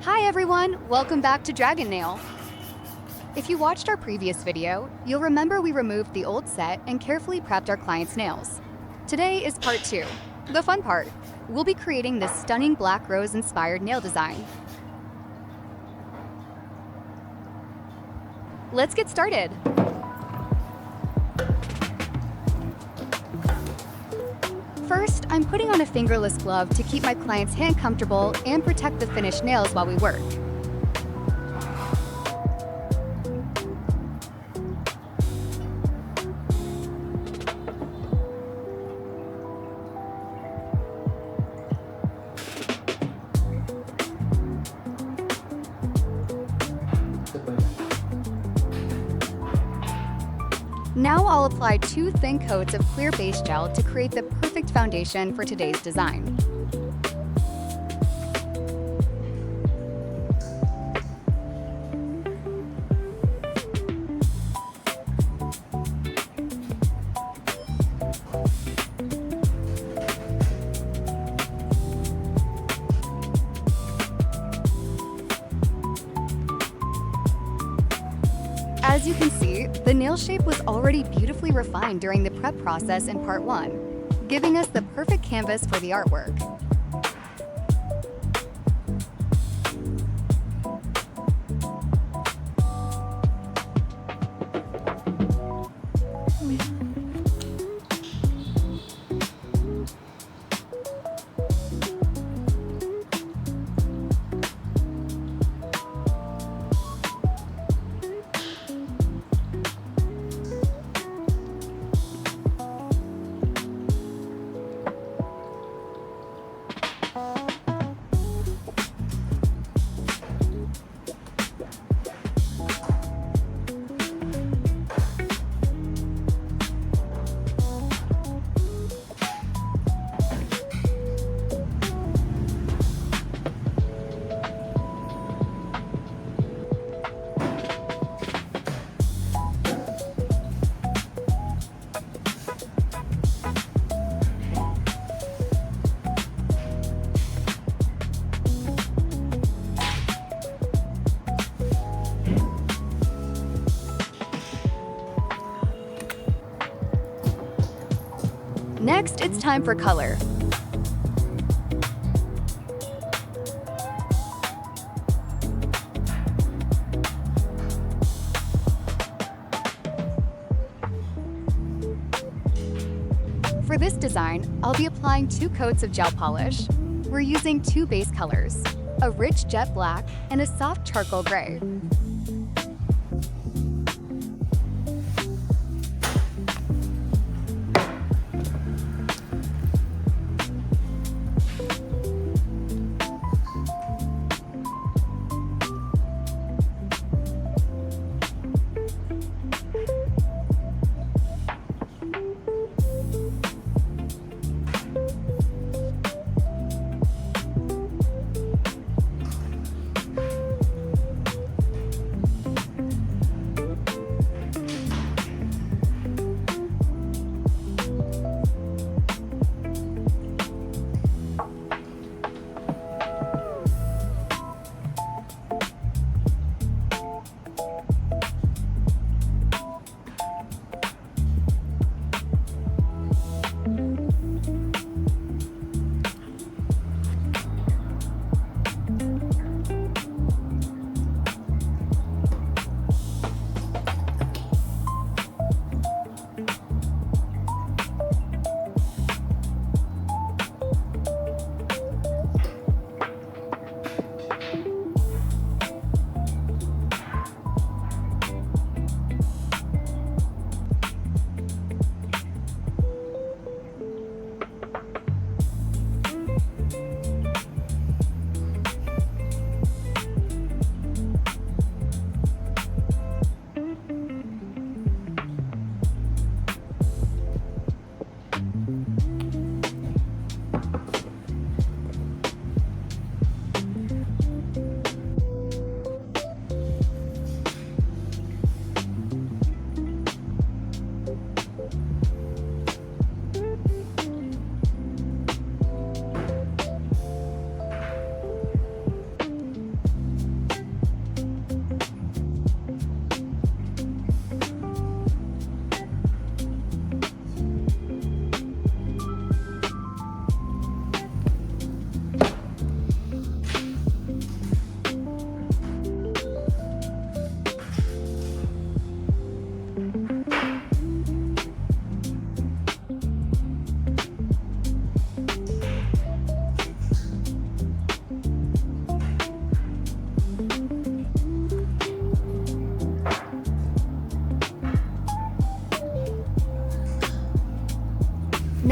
Hi everyone, welcome back to Dragon Nail. If you watched our previous video, you'll remember we removed the old set and carefully prepped our client's nails. Today is part 2, the fun part. We'll be creating this stunning black rose-inspired nail design. Let's get started. First, I'm putting on a fingerless glove to keep my client's hand comfortable and protect the finished nails while we work. Now I'll apply 2 thin coats of clear base gel to create the perfect foundation for today's design. As you can see, the nail shape was already beautifully refined during the prep process in part 1, giving us the perfect canvas for the artwork. Next, it's time for color. For this design, I'll be applying 2 coats of gel polish. We're using 2 base colors, a rich jet black and a soft charcoal gray.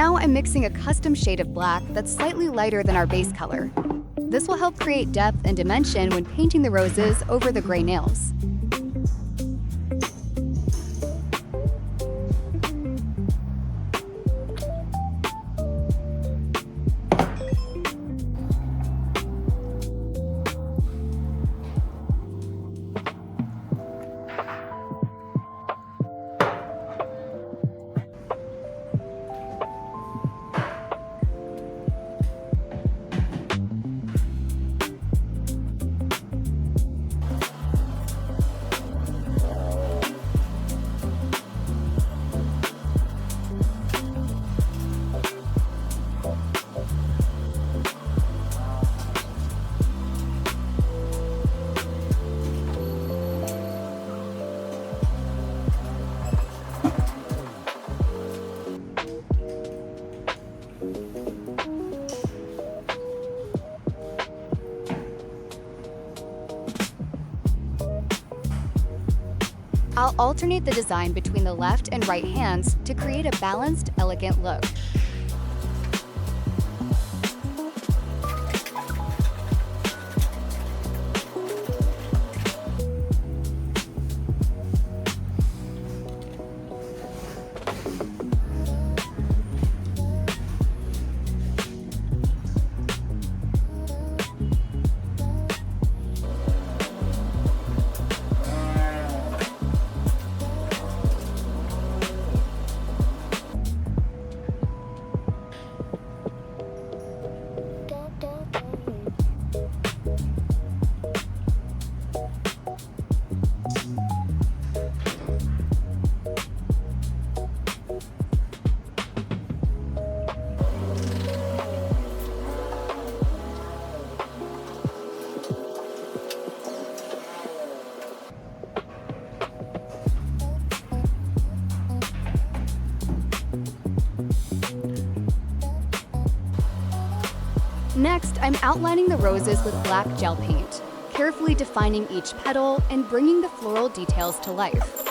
Now I'm mixing a custom shade of black that's slightly lighter than our base color. This will help create depth and dimension when painting the roses over the gray nails. I'll alternate the design between the left and right hands to create a balanced, elegant look. Next, I'm outlining the roses with black gel paint, carefully defining each petal and bringing the floral details to life.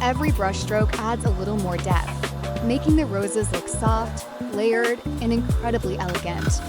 Every brushstroke adds a little more depth, making the roses look soft, layered, and incredibly elegant.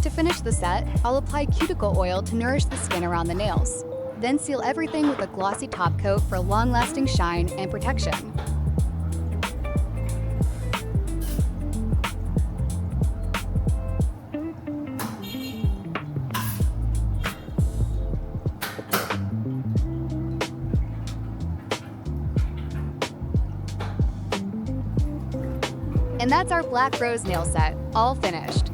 To finish the set, I'll apply cuticle oil to nourish the skin around the nails. Then seal everything with a glossy top coat for long-lasting shine and protection. And that's our black rose nail set, all finished.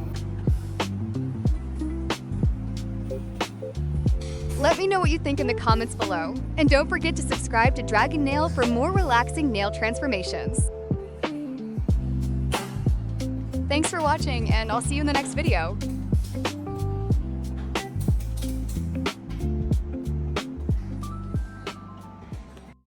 Let me know what you think in the comments below. And don't forget to subscribe to Dragon Nail for more relaxing nail transformations. Thanks for watching, and I'll see you in the next video.